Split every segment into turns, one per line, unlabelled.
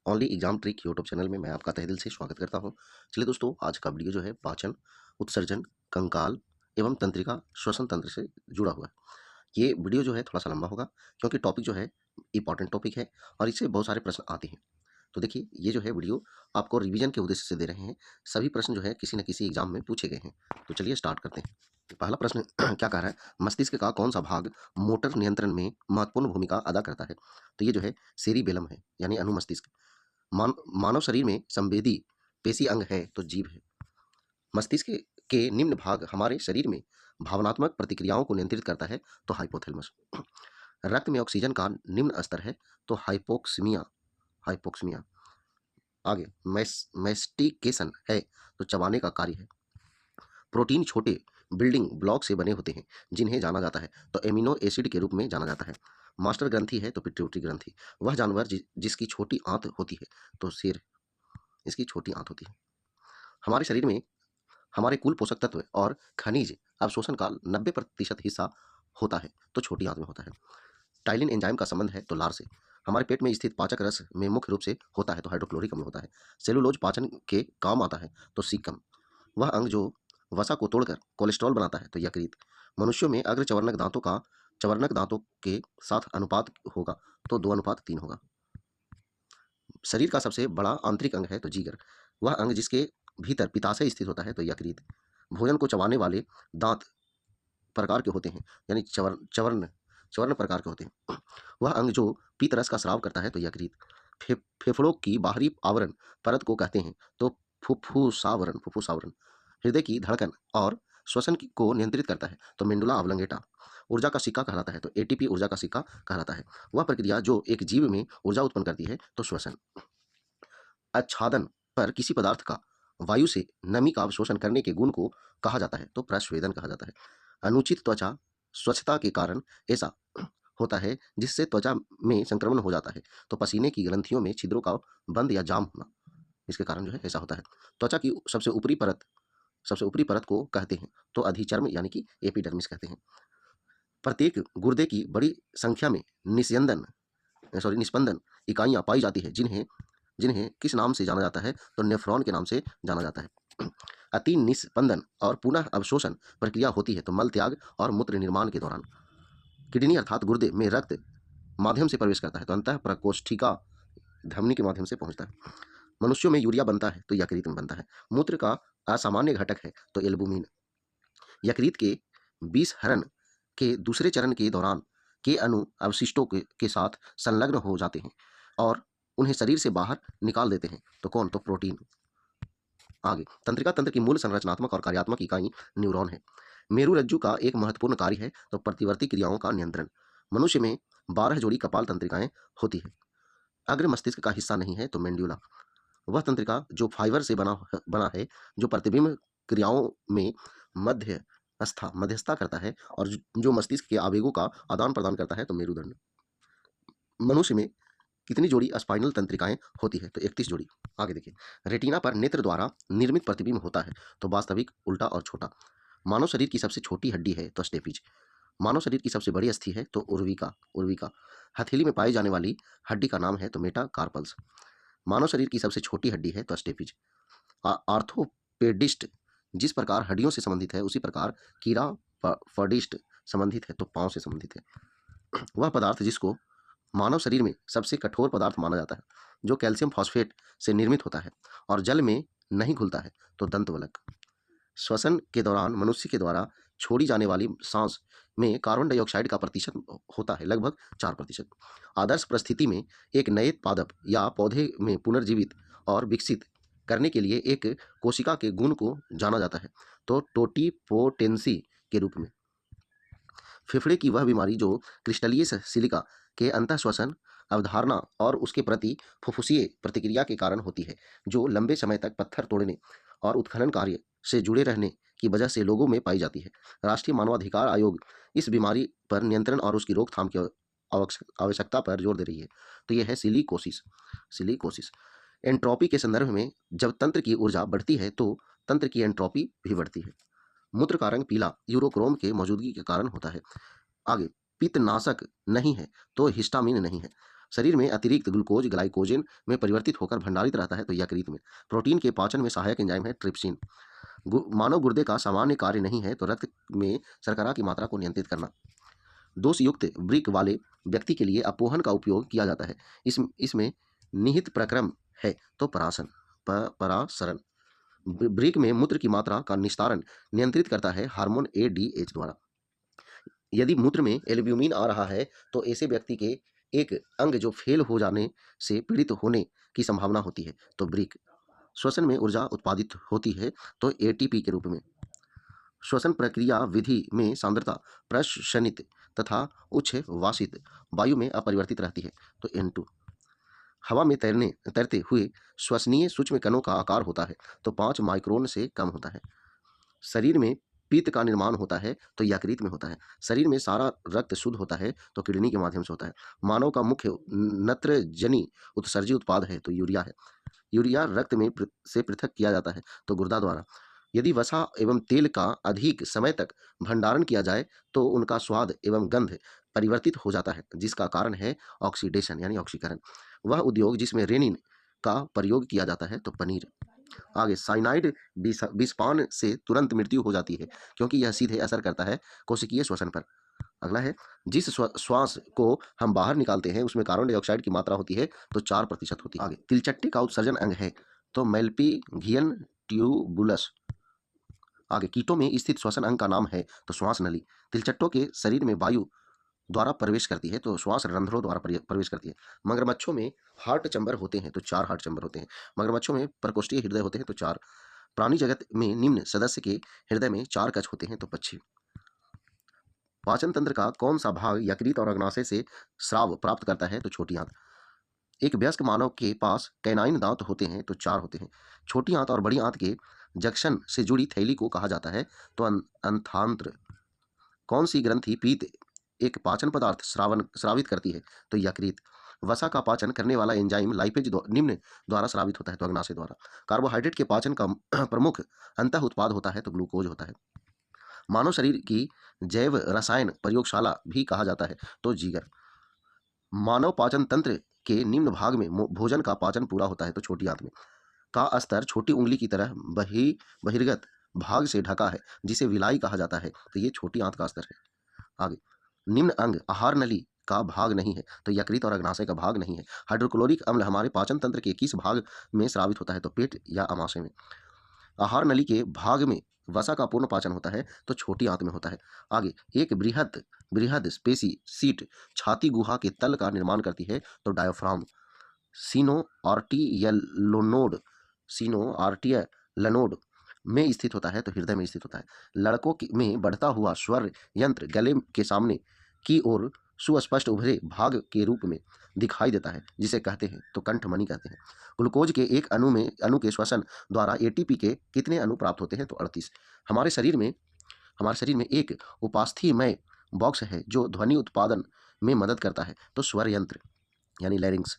Only exam trick YouTube channel में मैं आपका तहे दिल से स्वागत करता हूं। चलिए दोस्तों, आज का वीडियो जो है पाचन, उत्सर्जन, कंकाल एवं तंत्रिका श्वसन तंत्र से जुड़ा हुआ है। ये वीडियो जो है थोड़ा सा लंबा होगा, क्योंकि टॉपिक जो है इंपॉर्टेंट टॉपिक है और इससे बहुत सारे प्रश्न आते हैं। तो देखिए, ये जो है वीडियो आपको रिवीजन के उद्देश्य से दे रहे हैं। सभी प्रश्न जो है किसी न किसी एग्जाम में पूछे गए हैं। तो चलिए स्टार्ट करते हैं। तो पहला प्रश्न क्या कह रहा है, मस्तिष्क का कौन सा भाग मोटर नियंत्रण में महत्वपूर्ण भूमिका अदा करता है? तो ये जो है सेरिबेलम है, यानी अनुमस्तिष्क। मानव शरीर में संवेदी पेशी अंग है तो जीभ है। मस्तिष्क के निम्न भाग हमारे शरीर में भावनात्मक प्रतिक्रियाओं को नियंत्रित करता है तो हाइपोथैलेमस। रक्त में ऑक्सीजन का निम्न स्तर है तो हाइपोक्सीमिया। हाइपोक्सीमिया। आगे मैस्टिकेशन है तो चबाने का कार्य है। प्रोटीन छोटे बिल्डिंग ब्लॉक से बने होते हैं जिन्हें जाना जाता है तो एमिनो एसिड के रूप में जाना जाता है। मास्टर ग्रंथि है तो पिट्यूटरी ग्रंथि। वह जानवर जिसकी छोटी आंत होती है तो शेर, इसकी छोटी आंत होती है। हमारे शरीर में हमारे कुल पोषक तत्व और खनिज अवशोषण का 90% हिस्सा होता है तो छोटी आंत में होता है। टाइलिन एंजाइम का संबंध है तो लार से। हमारे पेट में स्थित पाचक रस में मुख्य रूप से होता है तो हाइड्रोक्लोरिक अम्ल होता है। सेलुलोज पाचन के काम आता है तो सीकम। वह अंग जो वसा को तोड़कर कोलेस्ट्रॉल बनाता है तो यकृत। मनुष्यों में अग्र चवर्णक दांतों के साथ अनुपात होगा तो 2:3 होगा। शरीर का सबसे बड़ा आंतरिक अंग है तो जिगर। वह अंग जिसके भीतर पित्ताशय स्थित होता है तो यकृत। भोजन को चबाने वाले दांत प्रकार के होते हैं, यानी चवर्ण चवर्ण प्रकार के होते हैं। वह अंग जो पीत रस का स्राव करता है तो यकृत। फेफड़ों की बाहरी आवरण परत को कहते हैं तो फुफ्फुसावरण। हृदय की धड़कन और श्वसन को नियंत्रित करता है तो मेंडुला ऑब्लोंगेटा। ऊर्जा का सिक्का कहलाता है तो एटीपी ऊर्जा का सिक्का कहलाता है। वह प्रक्रिया जो एक जीव में ऊर्जा उत्पन्न करती है तो श्वसन। आच्छादन पर किसी पदार्थ का वायु से नमी का अवशोषण करने के गुण को कहा जाता है तो प्रस्वेदन कहा जाता है। अनुचित त्वचा स्वच्छता के कारण ऐसा होता है जिससे त्वचा में संक्रमण हो जाता है तो पसीने की ग्रंथियों में छिद्रों का बंद या जाम होना, इसके कारण जो है ऐसा होता है। त्वचा की सबसे ऊपरी परत को कहते हैं तो अधिचर्म, यानी कि एपिडर्मिस कहते हैं। प्रत्येक गुर्दे की बड़ी संख्या में निस्पंदन इकाइयां पाई जाती है जिन्हें जिन्हें किस नाम से जाना जाता है तो नेफ्रॉन के नाम से जाना जाता है। अति निस्पंदन और पुनः अवशोषण प्रक्रिया होती है तो मल त्याग और मूत्र निर्माण के दौरान। किडनी अर्थात गुर्दे में रक्त माध्यम से प्रवेश करता है तो अंतः प्रकोष्ठिका धमनी के माध्यम से पहुंचता है। मनुष्यों में यूरिया बनता है तो यकृत में बनता है। मूत्र का असामान्य घटक है तो एल्बुमिन। यकृत के 20 हरण के दूसरे चरण के दौरान के अणु अवशिष्टों के साथ संलग्न हो जाते हैं और उन्हें शरीर से बाहर निकाल देते हैं तो कौन, तो प्रोटीन। आगे तंत्रिका तंत्र की मूल संरचनात्मक और कार्यात्मक इकाई न्यूरॉन है। मेरुरज्जु का एक महत्वपूर्ण कार्य है तो प्रतिवर्ती क्रियाओं का नियंत्रण। मनुष्य में 12 जोड़ी कपाल तंत्रिकाएं होती है। अग्र मस्तिष्क का हिस्सा नहीं है तो मेंड्यूला। वह तंत्रिका जो फाइबर से बना है, जो प्रतिबिंब क्रियाओं में मध्यस्थता करता है और जो मस्तिष्क के आवेगों का आदान प्रदान करता है तो मेरुदंड। मनुष्य में कितनी जोड़ी स्पाइनल तंत्रिकाएं होती है तो 31 जोड़ी। आगे देखिए, रेटिना पर नेत्र द्वारा निर्मित प्रतिबिंब होता है तो वास्तविक, उल्टा और छोटा। मानव शरीर की सबसे छोटी हड्डी है तो स्टेपिज। मानव शरीर की सबसे बड़ी अस्थि है तो उर्विका उर्विका। हथेली में पाई जाने वाली हड्डी का नाम है तो मेटाकार्पल्स। मानव शरीर की सबसे छोटी हड्डी है तो स्टेपिज। आर्थोपेडिस्ट जिस प्रकार हड्डियों से संबंधित है उसी प्रकार कीड़ा फर्डिस्ट संबंधित है तो पांव से संबंधित है। वह पदार्थ जिसको मानव शरीर में सबसे कठोर पदार्थ माना जाता है, जो कैल्शियम फॉस्फेट से निर्मित होता है और जल में नहीं घुलता है तो दंतवलक। श्वसन के दौरान मनुष्य के द्वारा छोड़ी जाने वाली सांस में कार्बन डाइऑक्साइड का प्रतिशत होता है लगभग 4%। आदर्श परिस्थिति में एक नए पादप या पौधे में पुनर्जीवित और विकसित करने के लिए एक कोशिका के गुण को जाना जाता है तो टोटिपोटेंसी के रूप में। फेफड़े की वह बीमारी जो क्रिस्टलीय सिलिका के अंतःश्वसन अवधारणा और उसके प्रति फुफ्फुसीय प्रतिक्रिया के कारण होती है, जो लंबे समय तक पत्थर तोड़ने और उत्खनन कार्य से जुड़े रहने की वजह से लोगों में पाई जाती है। राष्ट्रीय मानवाधिकार आयोग इस बीमारी पर नियंत्रण और उसकी रोकथाम की आवश्यकता पर जोर दे रही है तो यह है सिलिकोसिस। एंट्रोपी के संदर्भ में जब तंत्र की ऊर्जा बढ़ती है तो तंत्र की एंट्रोपी भी बढ़ती है। मूत्र का रंग पीला यूरोक्रोम के मौजूदगी के कारण होता है। आगे, पित्तनाशक नहीं है तो हिस्टामिन नहीं है। शरीर में अतिरिक्त ग्लूकोज ग्लाइकोजन में परिवर्तित होकर भंडारित रहता है तो यकृत में। प्रोटीन के पाचन में सहायक एंजाइम है ट्रिप्सिन। मानव गुर्दे का सामान्य कार्य नहीं है तो रक्त में शर्करा की मात्रा को नियंत्रित करना। दोषयुक्त ब्रिक वाले व्यक्ति के लिए अपोहन का उपयोग किया जाता है। इसमें निहित प्रक्रम है तो परासरण। ब्रिक में मूत्र की मात्रा का निस्तारण नियंत्रित करता है हार्मोन ADH द्वारा। यदि मूत्र में एल्ब्यूमिन आ रहा है तो ऐसे व्यक्ति के एक अंग जो फेल हो जाने से पीड़ित होने की संभावना होती है तो ब्रिक। श्वसन में ऊर्जा उत्पादित होती है तो ATP के रूप में। श्वसन प्रक्रिया विधि में सांद्रता प्रशनित तथा उच्छ्वासित वायु में अपरिवर्तित रहती है तो N2। हवा में तैरते हुए श्वसनीय सूक्ष्म कणों का आकार होता है तो 5 माइक्रोन से कम होता है। शरीर में पित्त का निर्माण होता है तो यकृत में होता है। शरीर में सारा रक्त शुद्ध होता है तो किडनी के माध्यम से होता है। मानव का मुख्य नत्रजनी उत्सर्जी उत्पाद है तो यूरिया है। यूरिया रक्त में से पृथक किया जाता है तो गुर्दा द्वारा। यदि वसा एवं तेल का अधिक समय तक भंडारण किया जाए तो उनका स्वाद एवं गंध परिवर्तित हो जाता है जिसका कारण है ऑक्सीडेशन यानी ऑक्सीकरण। वह उद्योग जिसमें रेनिन का प्रयोग किया जाता है तो पनीर। आगे साइनाइड विषपान से तुरंत मृत्यु हो जाती है क्योंकि यह सीधे असर करता है कोशिकीय श्वसन पर। अगला है जिस श्वास को हम बाहर निकालते हैं उसमें कार्बन डाइऑक्साइड की मात्रा होती है तो 4% होती है। आगे तिलचट्टे का उत्सर्जन अंग है तो मेल्पिघियन ट्यूबुलस। आगे कीटों में स्थित श्वसन अंग का नाम है तो श्वास नली। तिलचट्टों के शरीर में वायु द्वारा प्रवेश करती है तो श्वास रंध्रों द्वारा प्रवेश करती है। मगरमच्छों में हार्ट चैम्बर होते हैं तो 4 हार्ट चैम्बर होते हैं। मगरमच्छों में प्रकोष्ठीय हृदय होते हैं तो 4। प्राणी जगत में निम्न सदस्य के हृदय में 4 कक्ष होते हैं तो पक्षी। पाचन तंत्र का कौन सा भाग यकृत और अग्नाशय से स्राव प्राप्त करता है तो छोटी आंत। एक वयस्क मानव के पास कैनाइन दांत होते हैं तो 4 होते हैं। छोटी आंत और बड़ी आंत के जंक्शन से जुड़ी थैली को कहा जाता है तो अंथांत्र। कौन सी ग्रंथि पीत एक पाचन पदार्थ स्रावित करती है तो यकृत। वसा का पाचन करने वाला एंजाइम लाइपेज निम्न द्वारा स्रावित होता है तो अग्नाशय द्वारा। कार्बोहाइड्रेट के पाचन का प्रमुख अंतः उत्पाद होता है तो ग्लूकोज होता है। मानव शरीर की जैव रसायन प्रयोगशाला भी कहा जाता है तो जिगर। मानव पाचन तंत्र के निम्न भाग में भोजन का पाचन पूरा होता है तो छोटी आंत में। का स्तर छोटी उंगली की तरह बहिर्गत भाग से ढका है जिसे विलाई कहा जाता है तो ये छोटी आंत का स्तर है। आगे निम्न अंग आहार नली का भाग नहीं है तो यकृत और अग्नाशय का भाग नहीं है। हाइड्रोक्लोरिक अम्ल हमारे पाचन तंत्र के किस भाग में स्रावित होता है तो पेट या अमाशय में। आहार नली के भाग में वसा का पूर्ण पाचन होता है तो छोटी आंत में होता है। आगे एक बृहद स्पेसी सीट छाती गुहा के तल का निर्माण करती है तो डायफ्राम। सीनो आर्टियलनोड में स्थित होता है तो हृदय में स्थित होता है। लड़कों में बढ़ता हुआ स्वर यंत्र गले के सामने की ओर सुस्पष्ट उभरे भाग के रूप में दिखाई देता है जिसे कहते हैं तो कंठमणि कहते हैं। ग्लूकोज के एक अणु के श्वसन द्वारा ATP के कितने अणु प्राप्त होते हैं तो 38। हमारे शरीर में एक उपास्थीमय बॉक्स है जो ध्वनि उत्पादन में मदद करता है तो स्वर यंत्र यानी लैरिंक्स।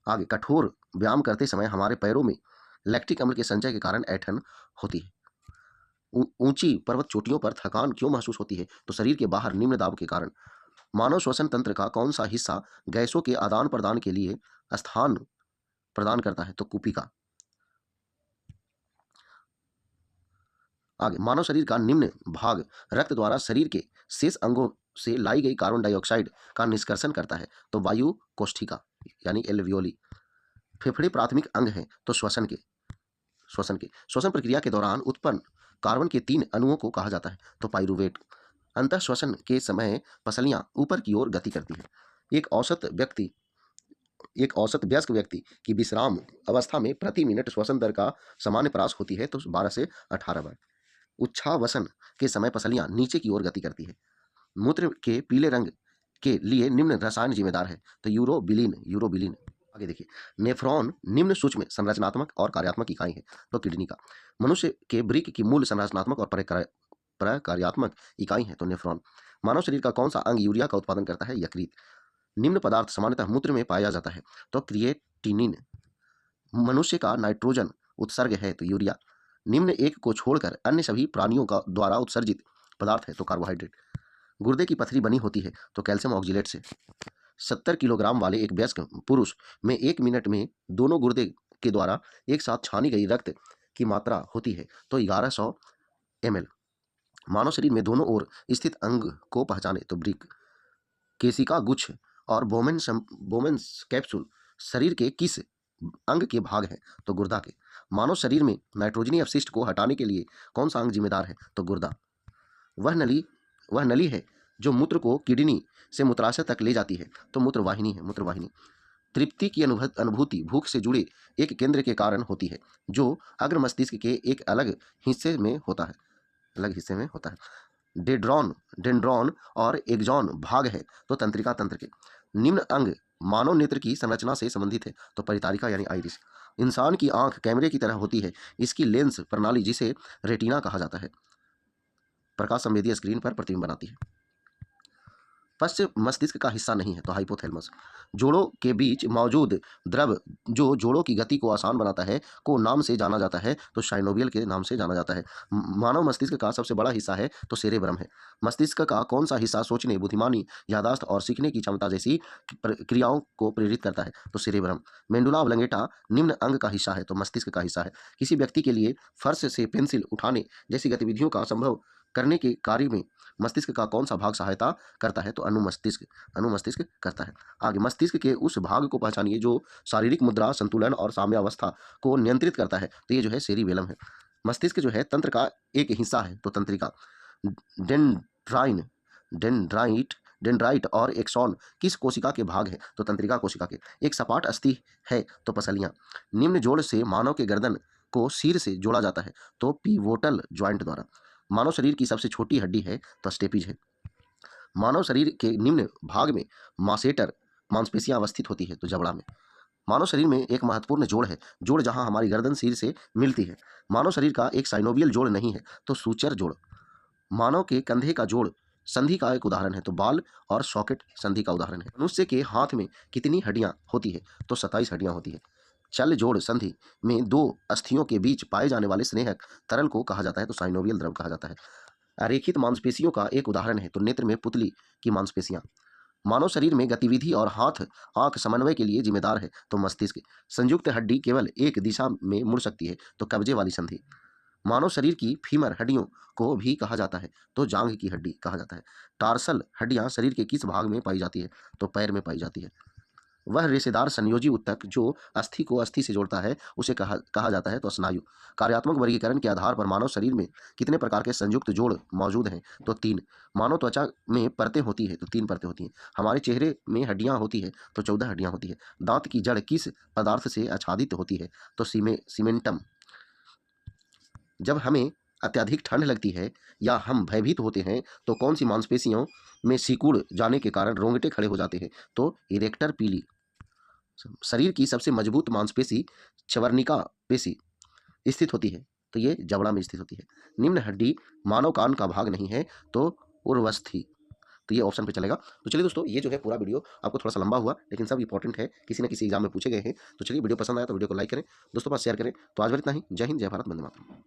आगे कठोर व्यायाम करते समय हमारे पैरों में लैक्टिक अम्ल के संचय के कारण ऐंठन होती है। ऊंची पर्वत चोटियों पर थकान क्यों महसूस होती है तो शरीर के बाहर निम्न दाब के कारण। मानव श्वसन तंत्र का कौन सा हिस्सा गैसों के आदान प्रदान के लिए स्थान प्रदान करता है तो कुपिका। आगे मानव शरीर का निम्न भाग रक्त द्वारा शरीर के शेष अंगों से लाई गई कार्बन डाइऑक्साइड का निष्कर्षण करता है तो वायु कोष्ठिका यानी एल्वियोली। फेफड़े प्राथमिक अंग हैं तो श्वसन प्रक्रिया के दौरान उत्पन्न कार्बन के 3 अणुओं को कहा जाता है तो पाइरूवेट। अंतः श्वसन के समय पसलियां ऊपर की ओर गति करती है। एक औसत वयस्क व्यक्ति की विश्राम अवस्था में प्रति मिनट श्वसन दर का सामान्य परास होती है तो 12 से 18 बार। उच्छ्वासन के समय पसलियां नीचे की ओर गति करती है। मूत्र के पीले रंग के लिए निम्न रसायन जिम्मेदार है तो यूरोबिलिन। आगे देखिए नेफ्रॉन निम्न सूक्ष्म संरचनात्मक और कार्यात्मक इकाई है तो किडनी का। मनुष्य के वृक्क की मूल संरचनात्मक और प्रकार्यात्मक इकाई है तो नेफ्रॉन। मानव शरीर का कौन सा अंग यूरिया का उत्पादन करता है यकृत। निम्न पदार्थ सामान्यतः मूत्र में पाया जाता है तो क्रिएटिनिन। मनुष्य का नाइट्रोजन उत्सर्ग है तो यूरिया। निम्न एक को छोड़कर अन्य सभी प्राणियों का द्वारा उत्सर्जित पदार्थ है तो कार्बोहाइड्रेट। गुर्दे की पथरी बनी होती है तो कैल्शियम ऑक्जिलेट से। 70 किलोग्राम वाले एक वयस्क पुरुष में 1 मिनट में दोनों गुर्दे के द्वारा एक साथ छानी गई रक्त की मात्रा होती है तो 1100 ml। मानव शरीर में दोनों ओर स्थित अंग को पहचाने तो ब्रिक, केशिका गुच्छ और बोमेन्स कैप्सूल शरीर के किस अंग के भाग हैं तो गुर्दा के। मानव शरीर में नाइट्रोजनी अपशिष्ट को हटाने के लिए कौन सा अंग जिम्मेदार है तो गुर्दा। वह नली है जो मूत्र को किडनी से मूत्राशय तक ले जाती है तो मूत्रवाहिनी है, मूत्रवाहिनी। तृप्ति की अनुभूति भूख से जुड़े एक केंद्र के कारण होती है जो अग्र मस्तिष्क के एक अलग हिस्से में होता है, अलग हिस्से में होता है। डेंड्रॉन और एक्सॉन भाग है तो तंत्रिका तंत्र के। निम्न अंग मानव नेत्र की संरचना से संबंधित है तो परितारिका यानी आइरिस। इंसान की आंख कैमरे की तरह होती है, इसकी लेंस प्रणाली जिसे रेटिना कहा जाता है प्रकाश संवेदी स्क्रीन पर प्रतिबिंब बनाती है। पश्च मस्तिष्क का हिस्सा नहीं है तो हाइपोथैलेमस। जोड़ों के बीच मौजूद द्रव जो जोड़ों की गति को आसान बनाता है को नाम से जाना जाता है तो साइनोवियल के नाम से जाना जाता है। मानव मस्तिष्क का सबसे बड़ा हिस्सा है तो सेरेब्रम है। मस्तिष्क का कौन सा हिस्सा सोचने, बुद्धिमानी, यादाश्त और सीखने की क्षमता जैसी क्रियाओं को प्रेरित करता है तो सेरेब्रम। मेंडुला ऑब्लंगेटा निम्न अंग का हिस्सा है तो मस्तिष्क का हिस्सा है। किसी व्यक्ति के लिए फर्श से पेंसिल उठाने जैसी गतिविधियों का संभव करने के कार्य में मस्तिष्क का कौन सा भाग सहायता करता है तो अनुमस्तिष्क करता है। आगे मस्तिष्क के उस भाग को पहचानिए जो शारीरिक मुद्रा, संतुलन और साम्यावस्था को नियंत्रित करता है तो ये जो है सेरिबेलम है। मस्तिष्क जो है तंत्र का एक हिस्सा है तो तंत्रिका। डेंड्राइट और एक्सॉन किस कोशिका के भाग है तो तंत्रिका कोशिका के। एक सपाट अस्थि है तो पसलियां। निम्न जोड़ से मानव के गर्दन को सिर से जोड़ा जाता है तो पिवोटल ज्वाइंट द्वारा। मानव शरीर की सबसे छोटी हड्डी है तो स्टेपिज है। मानव शरीर के निम्न भाग में मासेटर मांसपेशियां अवस्थित होती है तो जबड़ा में। मानव शरीर में एक महत्वपूर्ण जोड़ है, जोड़ जहां हमारी गर्दन सिर से मिलती है। मानव शरीर का एक साइनोवियल जोड़ नहीं है तो सूचर जोड़। मानव के कंधे का जोड़ संधि का एक उदाहरण है तो बाल और सॉकेट संधि का उदाहरण है। मनुष्य के हाथ में कितनी हड्डियां होती है तो 27 हड्डियां होती है। चल जोड़ संधि में दो अस्थियों के बीच पाए जाने वाले स्नेहक तरल को कहा जाता है तो साइनोवियल द्रव कहा जाता है। अरेखित मांसपेशियों का एक उदाहरण है तो नेत्र में पुतली की मांसपेशियां। मानव शरीर में गतिविधि और हाथ आंख समन्वय के लिए जिम्मेदार है तो मस्तिष्क। संयुक्त हड्डी केवल एक दिशा में मुड़ सकती है तो कब्जे वाली संधि। मानव शरीर की फीमर हड्डियों को भी कहा जाता है तो जांघ की हड्डी कहा जाता है। टार्सल हड्डियां शरीर के किस भाग में पाई जाती है तो पैर में पाई जाती है। वह रेशेदार संयोजी ऊतक जो अस्थि को अस्थि से जोड़ता है उसे कहा जाता है तो स्नायु। कार्यात्मक वर्गीकरण के आधार पर मानव शरीर में कितने प्रकार के संयुक्त जोड़ मौजूद हैं तो 3। मानव त्वचा में परतें होती है तो 3 परतें होती हैं। हमारे चेहरे में हड्डियां होती है तो 14 हड्डियां होती है। दांत की जड़ किस पदार्थ से आच्छादित होती है तो सीमेंटम। जब हमें अत्यधिक ठंड लगती है या हम भयभीत होते हैं तो कौन सी मांसपेशियों में सिकुड़ जाने के कारण रोंगटे खड़े हो जाते हैं तो इरेक्टर पीली। शरीर की सबसे मजबूत मांसपेशी चवर्निका पेशी स्थित होती है तो ये जबड़ा में स्थित होती है। निम्न हड्डी मानव कान का भाग नहीं है तो उर्वस्थि, तो ये ऑप्शन पे चलेगा। तो चलिए दोस्तों, ये जो है पूरा वीडियो आपको थोड़ा सा लंबा हुआ लेकिन सब इंपॉर्टेंट है, किसी न किसी एग्जाम में पूछे गए हैं। तो चलिए वीडियो पसंद आया तो वीडियो को लाइक करें, दोस्तों पास शेयर करें। तो आज भर इतना ही। जय हिंद, जय भारत, वंदे मातरम।